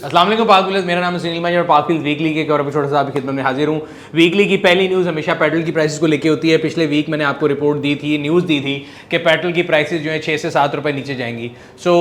अस्सलाम वालेकुम पाक व्हील्स, मेरा नाम है सुनील मांझी और पाक व्हील्स वीकली के एक और एपिसोड से आपकी खिदमत में हाजिर हूँ। वीकली की पहली न्यूज़ हमेशा पेट्रोल की प्राइसेस को लेके होती है। पिछले वीक मैंने आपको रिपोर्ट दी थी, न्यूज़ दी थी कि पेट्रोल की प्राइसेस जो है 6 से 7 रुपये नीचे जाएंगी। सो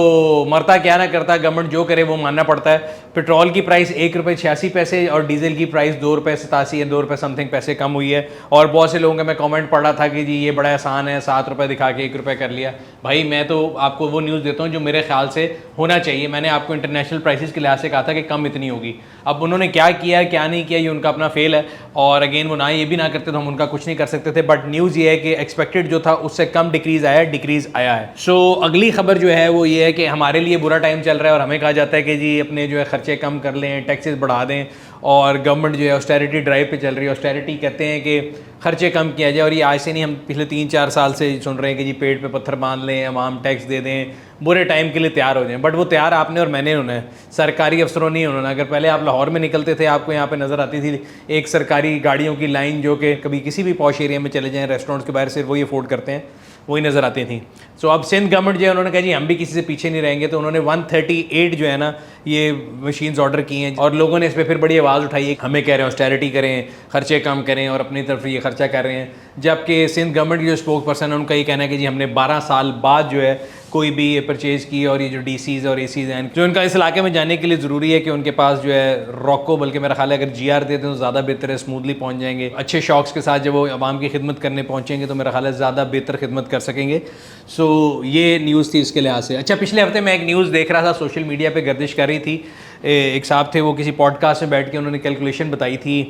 मरता क्या ना करता, गवर्नमेंट जो करे वो मानना पड़ता है। पेट्रोल की प्राइस ₹1.86 और डीजल की प्राइस ₹2.87 या ₹2 समथिंग पैसे कम हुई है। और बहुत से लोगों का मैं कमेंट पढ़ रहा था कि जी ये बड़ा आसान है, ₹7 दिखा के ₹1 कर लिया। भाई मैं तो आपको वो न्यूज़ देता हूँ जो मेरे ख्याल से होना चाहिए। मैंने आपको इंटरनेशनल प्राइसेस के लिहाज से कहा था कि कम इतनी होगी। अब उन्होंने क्या किया क्या नहीं किया ये उनका अपना फेल है, और अगेन वो ना ये भी ना करते तो हम उनका कुछ नहीं कर सकते थे। बट न्यूज़ ये है कि एक्सपेक्टेड जो था उससे कम डिक्रीज़ आया है। सो अगली खबर जो है वो ये है कि हमारे लिए बुरा टाइम चल रहा है और हमें कहा जाता है कि जी अपने जो है खर्चे कम कर लें, टैक्सेस बढ़ा दें, और गवर्नमेंट जो है ऑस्टेरिटी ड्राइव पे चल रही है। ऑस्टेरिटी कहते हैं कि खर्चे कम किया जाए, और ये आज से नहीं, हम पिछले 3-4 साल से सुन रहे हैं कि जी पेट पे पत्थर बांध लें, अवाम टैक्स दे दें, बुरे टाइम के लिए तैयार हो जाएं। बट वो तैयार आपने और मैंने होना है, सरकारी अफसरों नहीं होना। अगर पहले आप लाहौर में निकलते थे आपको यहाँ पे नज़र आती थी एक सरकारी गाड़ियों की लाइन, जो कि कभी किसी भी पॉश एरिया में चले जाएँ, रेस्टोरेंट्स के बाहर सिर्फ वही अफोर्ड करते हैं, वही नज़र आती थी। सो अब सिंध गवर्नमेंट जो है उन्होंने कहा जी हम भी किसी से पीछे नहीं रहेंगे, तो उन्होंने 138 जो है ना ये मशीन्स ऑर्डर की हैं, और लोगों ने इस पर फिर बड़ी आवाज़ उठाई है, हमें कह रहे हैं ऑस्टेरिटी करें, खर्चे कम करें, और अपनी तरफ ये खर्चा कर रहे हैं। जबकि सिंध गवर्नमेंट की जो स्पोक पर्सन है उनका ये कहना है कि जी हमने 12 साल बाद जो है कोई भी ये परचेज़ की, और ये जो डीसीज़ और एसीज़ हैं जो इनका इस इलाके में जाने के लिए ज़रूरी है कि उनके पास जो है रॉको, बल्कि मेरा ख्याल है अगर जीआर देते हैं तो ज़्यादा बेहतर है, स्मूथली पहुंच जाएंगे। अच्छे शौक़ के साथ जब वो आवाम की खिदमत करने पहुंचेंगे तो मेरा ख्याल है ज़्यादा बेहतर खिदमत कर सकेंगे। सो ये न्यूज़ थी इसके लिहाज से। अच्छा, पिछले हफ्ते मैं एक न्यूज़ देख रहा था, सोशल मीडिया पर गर्दिश कर रही थी। एक साहब थे, वो किसी पॉडकास्ट में बैठ के उन्होंने कैलकुलेशन बताई थी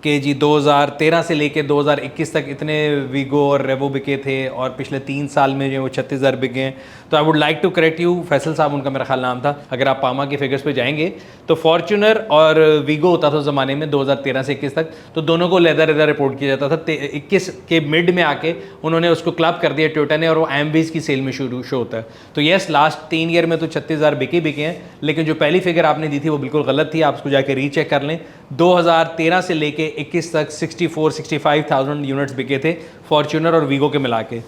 कि जी 2013 से लेके 2021 तक इतने वीगो और रेवो बिके थे, और पिछले 3 साल में जो वो 36,000 बिके हैं। तो I would like to correct you, Faisal साहब उनका मेरा ख्याल नाम था। अगर आप पामा के फिगर्स पे जाएंगे तो फॉर्च्यूनर और वीगो होता था उस ज़माने में 2013 से 21 तक, तो दोनों को लेदर रिपोर्ट किया जाता था। 21 के मिड में आके उन्होंने उसको क्लब कर दिया टोयोटा ने, और वो एमवीज की सेल में शो होता है। तो येस, लास्ट 3 ईयर में तो 36,000 बिके हैं, लेकिन जो पहली फिगर आपने दी थी वो बिल्कुल गलत थी। आप उसको जाके रीचेक कर लें। 2013 से लेके 21 तक 64-65,000 यूनिट्स बिके थे फॉर्च्यूनर और वीगो के मिला के।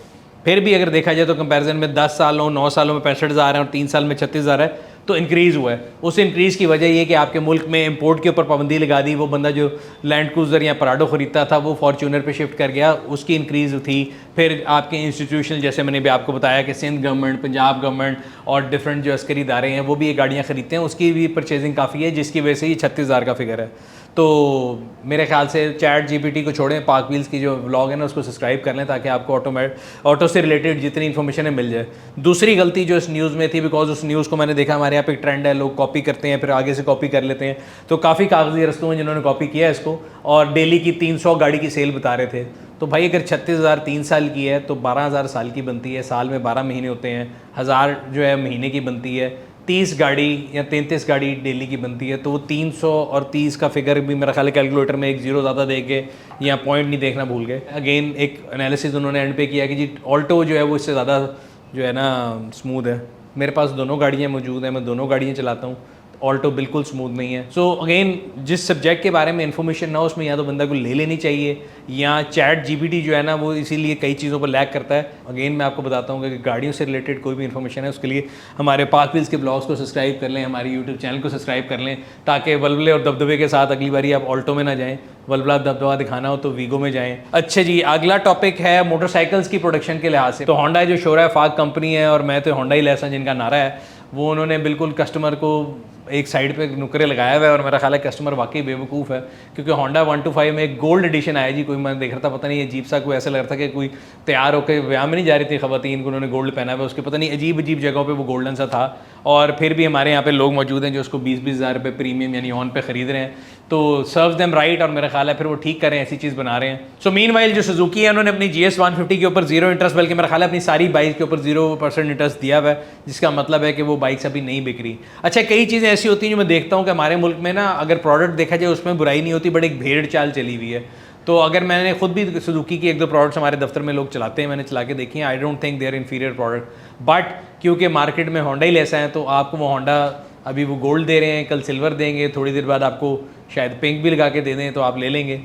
फिर भी अगर देखा जाए तो कंपैरिजन में 10 सालों 9 सालों में 65,000 है और 3 साल में 36,000 है, तो इंक्रीज़ हुआ है। उस इंक्रीज़ की वजह ये कि आपके मुल्क में इंपोर्ट के ऊपर पाबंदी लगा दी। वो बंदा जो लैंड क्रूज़र या पराडो ख़रीदता था वो फॉर्च्यूनर पे शिफ्ट कर गया, उसकी इंक्रीज़ थी। फिर आपके इंस्टीट्यूशनल, जैसे मैंने भी आपको बताया कि सिंध गवर्नमेंट, पंजाब गवर्नमेंट और डिफरेंट जो अस्करी इदारे हैं वो भी ये गाड़ियाँ ख़रीदते हैं, उसकी भी परचेजिंग काफ़ी है, जिसकी वजह से ये 36,000 का फिगर है। तो मेरे ख्याल से चैट जीपीटी को छोड़ें, पाक व्हील्स की जो व्लॉग है ना उसको सब्सक्राइब कर लें, ताकि आपको ऑटो से रिलेटेड जितनी इन्फॉर्मेशन है मिल जाए। दूसरी गलती जो इस न्यूज़ में थी, बिकॉज उस न्यूज़ को मैंने देखा, हमारे यहाँ पे एक ट्रेंड है, लोग कॉपी करते हैं फिर आगे से कॉपी कर लेते हैं, तो काफ़ी कागजी रस्तों में जिन्होंने कॉपी किया है इसको, और डेली की 300 गाड़ी की सेल बता रहे थे। तो भाई अगर 36,000 3 साल की है तो 12,000 साल की बनती है, साल में 12 महीने होते हैं, 1000 जो है महीने की बनती है, 30 गाड़ी या 33 गाड़ी डेली की बनती है, तो वो 300 और 30 का फिगर भी मेरा ख्याल है कैलकुलेटर में एक ज़ीरो ज़्यादा दे के या पॉइंट नहीं देखना भूल गए। अगेन एक एनालिसिस उन्होंने एंड पे किया कि जी ऑल्टो जो है वो इससे ज़्यादा जो है ना स्मूथ है। मेरे पास दोनों गाड़ियाँ मौजूद हैं, मैं दोनों गाड़ियाँ चलाता हूँ, ऑल्टो बिल्कुल स्मूथ नहीं है। सो अगेन जिस सब्जेक्ट के बारे में इन्फॉर्मेशन ना हो उसमें या तो बंदा को ले लेनी चाहिए, या चैट जीपीटी जो है ना वो इसीलिए कई चीज़ों पर लैग करता है। अगेन मैं आपको बताता हूँ कि गाड़ियों से रिलेटेड कोई भी इन्फॉर्मेशन है उसके लिए हमारे पाक व्हील्स के ब्लॉग्स को सब्सक्राइब कर लें, हमारे यूट्यूब चैनल को सब्सक्राइब कर लें, ताकि वल्वले और दबदबे के साथ अगली बारी आप ऑल्टो में ना जाएँ, वल्वला दबदबा दिखाना हो तो वीगो में जाएं। अच्छा जी, अगला टॉपिक है मोटरसाइकिल्स की प्रोडक्शन के लिहाज से। तो होंडा जो शोरा फाक कंपनी है, और मैं तो होंडा ही लेसा जिनका नारा है, वो उन्होंने बिल्कुल कस्टमर को एक साइड पे नुकरे लगाया हुआ है, और मेरा ख्याल है कस्टमर वाकई बेवकूफ़ है, क्योंकि होंडा 125 में एक गोल्ड एडिशन आया जी। कोई मैं देख रहा था, पता नहीं अजीब सा, कोई ऐसा लग रहा था कि कोई तैयार होकर व्यायाम में नहीं जा रही थी खवातीन को, उन्होंने गोल्ड पहना हुआ, उसके पता नहीं अजीब अजीब जगहों पे वो गोल्डन सा था। और फिर भी हमारे यहाँ पे लोग मौजूद हैं जो उसको 20-20 हज़ार रुपये प्रीमियम यानी ऑन पे ख़रीद रहे हैं, तो सर्व्स देम राइट, और मेरा ख्याल है फिर वो ठीक करें, ऐसी चीज़ बना रहे हैं। सो मीनवाइल जो सुजुकी है उन्होंने अपनी GS 150 के ऊपर 0 इंटरेस्ट, बल्कि मेरा ख्याल है अपनी सारी बाइक के ऊपर 0% इंटरेस्ट दिया हुआ है, जिसका मतलब है कि वो बाइक्स अभी नहीं बिक रही। अच्छा, कई चीज़ें ऐसी होती हैं जो मैं देखता हूँ कि हमारे मुल्क में ना अगर प्रोडक्ट देखा जाए उसमें बुराई नहीं होती, बट एक भेड़ चाल चली हुई है। तो अगर मैंने खुद भी सुजुकी की 1-2 प्रोडक्ट्स हमारे दफ्तर में लोग चलाते हैं, मैंने चला के देखी हैं, I don't think they are inferior product, but क्योंकि मार्केट में होंडा ही लेसा है तो आपको वो होंडा अभी वो गोल्ड दे रहे हैं, कल सिल्वर देंगे, थोड़ी देर बाद आपको शायद पिंक भी लगा के दे दें तो आप ले लेंगे।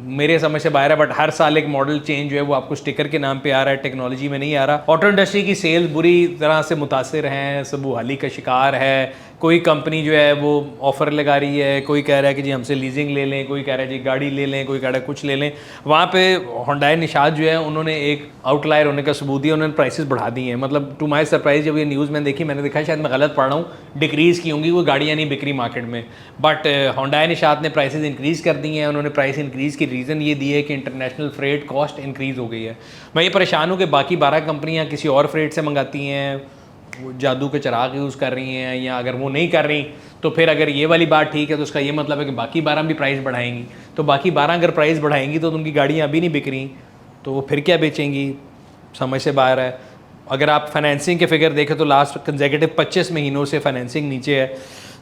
मेरे समझ से बाहर है, बट हर साल एक मॉडल चेंज जो है वो आपको स्टिकर के नाम पे आ रहा है, टेक्नोलॉजी में नहीं आ रहा। ऑटो इंडस्ट्री की सेल्स बुरी तरह से मुतासिर हैं, सब बहाली का शिकार है। कोई कंपनी जो है वो ऑफ़र लगा रही है, कोई कह रहा है कि जी हमसे लीजिंग ले लें, कोई कह रहा है जी गाड़ी ले लें, कोई कह रहा है कुछ ले लें। वहाँ पे होंडाई निशात जो है उन्होंने एक आउटलायर होने का सबूत दिया, उन्होंने प्राइसेस बढ़ा दी हैं। मतलब टू माई सरप्राइज जब ये न्यूज़ मैंने देखी, मैंने देखा शायद मैं गलत पढ़ रहा हूँ, डिक्रीज़ की होंगी वो गाड़ियाँ नहीं बिक्री मार्केट में, बट होंडाई निशात ने प्राइसेस इंक्रीज़ कर दी हैं। उन्होंने प्राइस इंक्रीज़ की रीज़न ये दी है कि इंटरनेशनल फ्रेट कॉस्ट इंक्रीज़ हो गई है। मैं ये परेशान हूँ कि बाकी 12 कंपनियाँ किसी और फ्रेट से मंगाती हैं, वो जादू के चिराग यूज़ कर रही हैं, या अगर वो नहीं कर रही तो फिर अगर ये वाली बात ठीक है तो उसका ये मतलब है कि बाकी 12 भी प्राइस बढ़ाएंगी। तो बाकी 12 अगर प्राइस बढ़ाएंगी तो उनकी गाड़ियाँ अभी नहीं बिक रही, तो वो फिर क्या बेचेंगी, समझ से बाहर है। अगर आप फाइनेंसिंग के फिगर देखें तो लास्ट कंसेक्यूटिव 25 महीनों से फाइनेंसिंग नीचे है,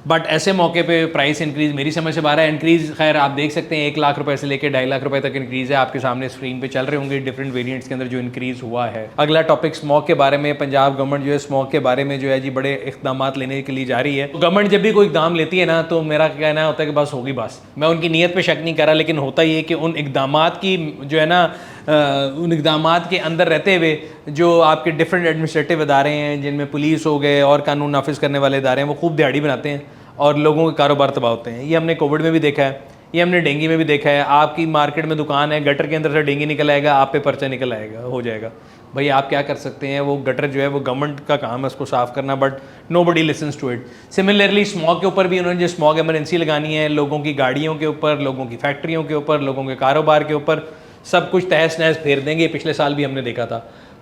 बट ऐसे मौके पे प्राइस इंक्रीज़ मेरी समझ से बाहर है। इंक्रीज़ खैर आप देख सकते हैं 1 लाख रुपए से लेकर 2.5 लाख रुपए तक इंक्रीज़ है, आपके सामने स्क्रीन पे चल रहे होंगे डिफरेंट वेरिएंट्स के अंदर जो इंक्रीज़ हुआ है। अगला टॉपिक स्मॉग के बारे में। पंजाब गवर्नमेंट जो है स्मॉग के बारे में जो है जी बड़े इकदाम लेने के लिए जा रही है। तो गवर्नमेंट जब भी कोई इकदाम लेती है ना, तो मेरा कहना होता है कि बस होगी बस। मैं उनकी नीयत पर शक नहीं कर रहा, लेकिन होता ये कि उन इकदाम की जो है ना उन इकदाम के अंदर रहते हुए जो आपके डिफरेंट एडमिनिस्ट्रेटिव इदारे हैं, जिनमें पुलिस हो गए और कानून नाफिज करने वाले इदारे हैं, वो खूब दिहाड़ी बनाते हैं और लोगों के कारोबार तबाह होते हैं। ये हमने कोविड में भी देखा है, ये हमने डेंगू में भी देखा है। आपकी मार्केट में दुकान है, गटर के अंदर से डेंगू निकल आएगा, आप पे पर्चा निकल आएगा, हो जाएगा। भाई आप क्या कर सकते हैं, वो गटर जो है वो गवर्नमेंट का काम है उसको साफ़ करना, but nobody listens to it. Similarly smog के ऊपर भी उन्होंने जो स्मॉग एमरजेंसी लगानी है, लोगों की गाड़ियों के ऊपर, लोगों की फैक्ट्रियों के ऊपर, लोगों के कारोबार के ऊपर सब कुछ तहस नहस फेर देंगे। पिछले साल भी हमने देखा था।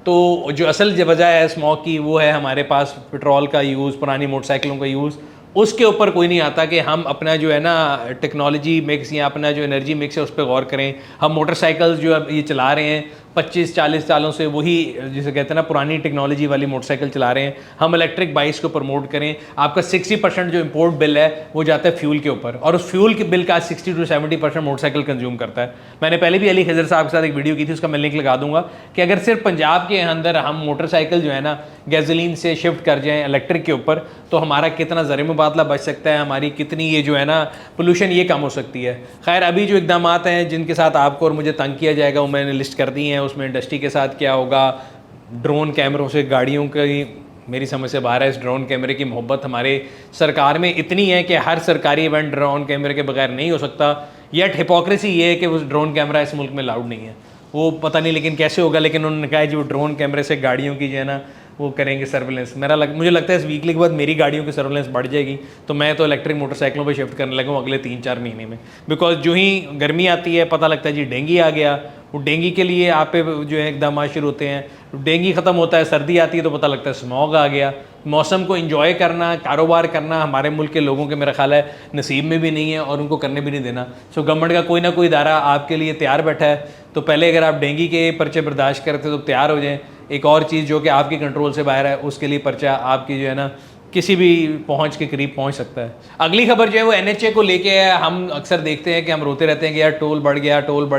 तो जो असल वजह है स्मॉग की वो है हमारे पास पेट्रोल का यूज़, पुरानी मोटरसाइकिलों का यूज़। उसके ऊपर कोई नहीं आता कि हम अपना जो है ना टेक्नोलॉजी मिक्स या अपना जो एनर्जी मिक्स है उस पर गौर करें। हम मोटरसाइकिल्स जो अब ये चला रहे हैं 25-40 सालों से, वही जिसे कहते हैं ना पुरानी टेक्नोलॉजी वाली मोटरसाइकिल चला रहे हैं। हम इलेक्ट्रिक बाइक्स को प्रमोट करें। आपका 60% जो इंपोर्ट बिल है वो जाता है फ्यूल के ऊपर, और उस फ्यूल के बिल का 60 to 70% मोटरसाइकिल कंज्यूम करता है। मैंने पहले भी अली खजर साहब के साथ एक वीडियो की थी, उसका मैं लिंक लगा दूंगा, कि अगर सिर्फ पंजाब के अंदर हम मोटरसाइकिल जो है ना गैसोलीन से शिफ्ट कर जाएँ इलेक्ट्रिक के ऊपर, तो हमारा कितना ज़र मुबादला बच सकता है, हमारी कितनी ये जो है ना पोल्यूशन ये कम हो सकती है। खैर अभी जो इकदाम हैं जिनके साथ आपको और मुझे तंग किया जाएगा वो मैंने लिस्ट कर दी हैं। उसमें इंडस्ट्री के साथ क्या होगा, ड्रोन कैमरों से गाड़ियों की मेरी समझ से बाहर है। इस ड्रोन कैमरे की मोहब्बत हमारे सरकार में इतनी है कि हर सरकारी इवेंट ड्रोन कैमरे के बगैर नहीं हो सकता। येट हिपोक्रेसी ये है कि उस ड्रोन कैमरा इस मुल्क में अलाउड नहीं है। वो पता नहीं लेकिन कैसे होगा, लेकिन उन्होंने कहा है जो ड्रोन कैमरे से गाड़ियों की जो है ना वो करेंगे सर्वेलेंस। मुझे लगता है इस वीकली के बाद मेरी गाड़ियों की सर्वेलेंस बढ़ जाएगी, तो मैं तो इलेक्ट्रिक मोटरसाइकिलों पे शिफ्ट करने लगा हूँ अगले 3-4 महीने में। बिकॉज जो ही गर्मी आती है पता लगता है जी डेंगू आ गया, वो डेंगू के लिए आप पे जो है इकदाम शुरू होते हैं। डेंगू ख़त्म होता है, सर्दी आती है तो पता लगता है स्मॉग आ गया। मौसम को इंजॉय करना, कारोबार करना हमारे मुल्क के लोगों के मेरा ख्याल है नसीब में भी नहीं है और उनको करने भी नहीं देना। सो गवर्नमेंट का कोई ना कोई इदारा आपके लिए तैयार बैठा है, तो पहले अगर आप डेंगू के पर्चे बर्दाश्त करते तो तैयार हो जाएं। एक और चीज़ जो कि आपकी कंट्रोल से बाहर है उसके लिए पर्चा आपकी जो है ना किसी भी पहुंच के करीब पहुंच सकता है। अगली खबर जो है वो NHA को लेके है। हम अक्सर देखते हैं कि हम रोते रहते हैं कि यार टोल बढ़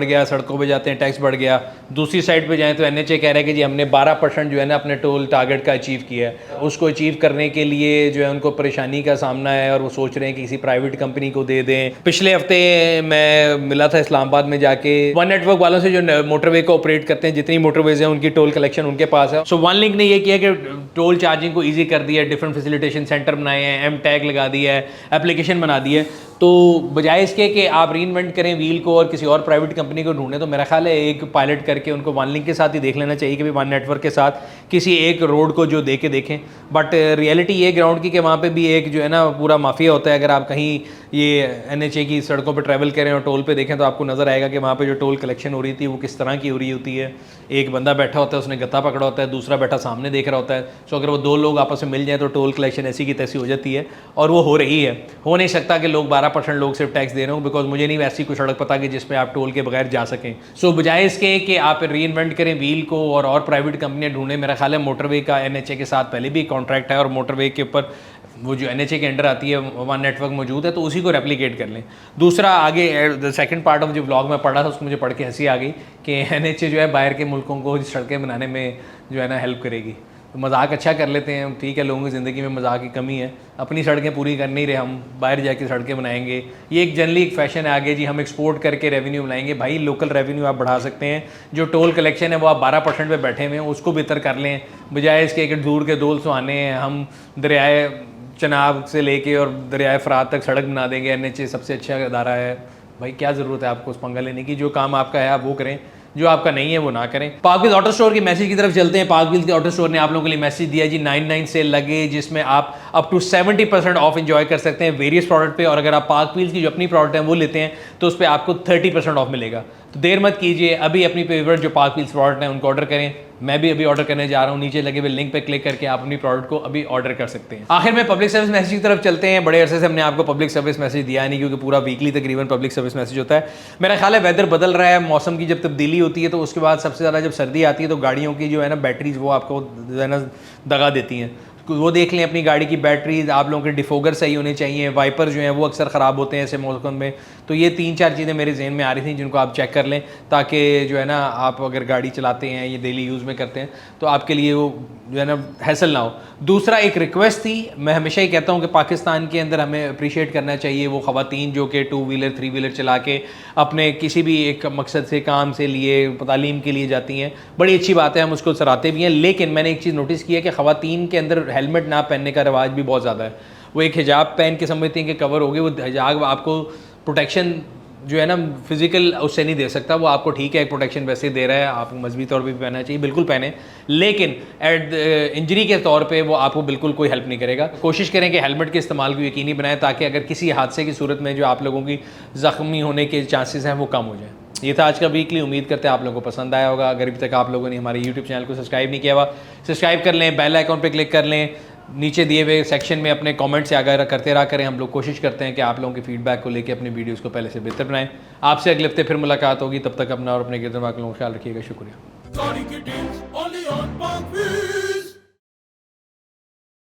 गया, सड़कों पे जाते हैं टैक्स बढ़ गया। दूसरी साइड पे जाएं तो NHA कह रहा है कि जी हमने 12% जो है ना अपने टोल टारगेट का अचीव किया है। उसको अचीव करने के लिए जो है उनको परेशानी का सामना है और वो सोच रहे हैं कि किसी प्राइवेट कंपनी को दे दें। पिछले हफ्ते मैं मिला था इस्लामाबाद में जाके, वन नेटवर्क वालों से जो मोटरवे को ऑपरेट करते हैं, जितनी मोटरवेज हैं उनकी टोल कलेक्शन उनके पास है। सो वन लिंक ने ये किया कि टोल चार्जिंग को ईजी कर दिया, डिफरेंट फैसिलिटेशन सेंटर बनाए हैं, M टैग लगा दिया है, एप्लीकेशन बना दी है। तो बजाय इसके कि आप रीइन्वेंट करें व्हील को और किसी और प्राइवेट कंपनी को ढूंढें, तो मेरा ख्याल है एक पायलट करके उनको वन लिंक के साथ ही देख लेना चाहिए कि भाई वन नेटवर्क के साथ किसी एक रोड को जो दे के देखें। बट रियलिटी ये ग्राउंड की कि वहाँ पे भी एक जो है ना पूरा माफिया होता है। अगर आप कहीं ये NHA की सड़कों पर ट्रैवल करें और टोल पे देखें तो आपको नज़र आएगा कि वहाँ पे जो टोल कलेक्शन हो रही थी वो किस तरह की हो रही होती है। एक बंदा बैठा होता है, उसने गत्ता पकड़ा होता है, दूसरा बैठा सामने देख रहा होता है। सो अगर वो दो लोग आपस में मिल जाए तो टोल कलेक्शन ऐसी की तैसी हो जाती है, और वो हो रही है। हो नहीं सकता कि लोग 12% लोग सिर्फ टैक्स दे रहे हो, बिकॉज मुझे नहीं वैसी कोई सड़क पता कि जिसपे आप टोल के बगैर जा सकें। सो बजाय इसके कि आप रीइन्वेंट करें व्हील को और प्राइवेट कंपनियां ढूंढें, मेरा ख्याल है मोटरवे का NHA के साथ पहले भी कॉन्ट्रैक्ट है और मोटरवे के ऊपर वो जो NHA के अंडर आती है वन नेटवर्क मौजूद है, तो उसी को रेप्लिकेट कर लें। दूसरा आगे द सेकंड पार्ट ऑफ जो व्लॉग में पढ़ा था उसको मुझे पढ़ के हंसी आ गई कि NHA जो है बाहर के मुल्कों को सड़कें बनाने में जो है ना हेल्प करेगी। मजाक अच्छा कर लेते हैं, ठीक है, लोगों की ज़िंदगी में मजाक की कमी है, अपनी सड़कें पूरी कर नहीं रहे, हम बाहर जाके सड़कें बनाएंगे, ये एक जनरली एक फैशन है आगे जी, हम एक्सपोर्ट करके रेवेन्यू बनाएंगे। भाई लोकल रेवेन्यू आप बढ़ा सकते हैं, जो टोल कलेक्शन है वो आप 12% पे बैठे हुए हैं, उसको बेहतर कर लें, बजाय इसके कि दूर के दोल सुहाने हैं हम दरियाए चनाब से लेके और दरियाए फ़रात तक सड़क बना देंगे, NHA सबसे अच्छा अदारा है। भाई क्या ज़रूरत है आपको उस पंगा लेने की, जो काम आपका है आप वो करें, जो आपका नहीं है वो ना करें। पार्क व्हील्स ऑटो स्टोर के मैसेज की तरफ चलते हैं। पार्क व्हील्स के ऑटो स्टोर ने आप लोगों के लिए मैसेज दिया जी 99 सेल लगे, जिसमें आप अप टू 70% ऑफ एंजॉय कर सकते हैं वेरियस प्रोडक्ट पे, और अगर आप पार्क व्हील्स की जो अपनी प्रोडक्ट है वो लेते हैं तो उस पर आपको 30% ऑफ मिलेगा। तो देर मत कीजिए, अभी अपनी फेवरेट जो पार्क व्हील्स प्रोडक्ट हैं उनको ऑर्डर करें। मैं भी अभी ऑर्डर करने जा रहा हूँ, नीचे लगे हुए लिंक पे क्लिक करके आप अपनी प्रोडक्ट को अभी ऑर्डर कर सकते हैं। आखिर में पब्लिक सर्विस मैसेज की तरफ चलते हैं। बड़े अरसे से हमने आपको पब्लिक सर्विस मैसेज दिया नहीं, क्योंकि पूरा वीकली तकरीबन पब्लिक सर्विस मैसेज होता है। मेरा ख्याल है वेदर बदल रहा है, मौसम की जब तब्दीली होती है तो उसके बाद सबसे ज़्यादा जब सर्दी आती है तो गाड़ियों की जो है ना बैटरीज वो आपको जो है ना दगा देती हैं। वो देख लें अपनी गाड़ी की बैटरीज, आप लोगों के डिफोगर सही होने चाहिए, वाइपर जो हैं वो अक्सर ख़राब होते हैं ऐसे मौसम में। तो ये 3-4 चीज़ें मेरे जहन में आ रही थी जिनको आप चेक कर लें, ताकि जो है ना आप अगर गाड़ी चलाते हैं, ये डेली यूज़ में करते हैं, तो आपके लिए वो जो है ना हैसल ना हो। दूसरा एक रिक्वेस्ट थी, मैं हमेशा ही कहता हूँ कि पाकिस्तान के अंदर हमें अप्रिशिएट करना चाहिए वो ख़वातीन जो कि 2 व्हीलर 3 व्हीलर चला के अपने किसी भी एक मकसद से, काम से लिए, तालीम के लिए जाती हैं। बड़ी अच्छी बात है, हम उसको सराहते भी हैं। लेकिन मैंने एक चीज़ नोटिस की है कि ख़वातीन के अंदर हेलमेट ना पहनने का रिवाज भी बहुत ज़्यादा है। वो एक हिजाब पहन के समझती हैं कि कवर हो गई, वो हिजाब आपको प्रोटेक्शन जो है ना फिजिकल उससे नहीं दे सकता। वो आपको ठीक है एक प्रोटेक्शन वैसे दे रहा है, आपको मजहबी तौर पे भी पहनना चाहिए, बिल्कुल पहने, लेकिन एट इंजरी के तौर पे वो आपको बिल्कुल कोई हेल्प नहीं करेगा। कोशिश करें कि हेलमेट के इस्तेमाल को यकीनी बनाएं, ताकि अगर किसी हादसे की सूरत में जो आप लोगों की ज़ख्मी होने के चांसेस हैं वो कम हो जाए। ये था आज का वीकली, उम्मीद करते हैं आप लोगों को पसंद आया होगा। अगर अभी तक आप लोगों ने हमारे यूट्यूब चैनल को सब्सक्राइब नहीं किया हुआ, सब्सक्राइब कर लें, बेल आइकॉन पे क्लिक कर लें, नीचे दिए हुए सेक्शन में अपने कमेंट से आगाह करते रहा करें। हम लोग कोशिश करते हैं कि आप लोगों के फीडबैक को लेकर अपनी वीडियोस को पहले से बेहतर बनाएं। आपसे अगले हफ्ते फिर मुलाकात होगी, तब तक अपना और अपने गिरद वालों का ख्याल रखिएगा। शुक्रिया।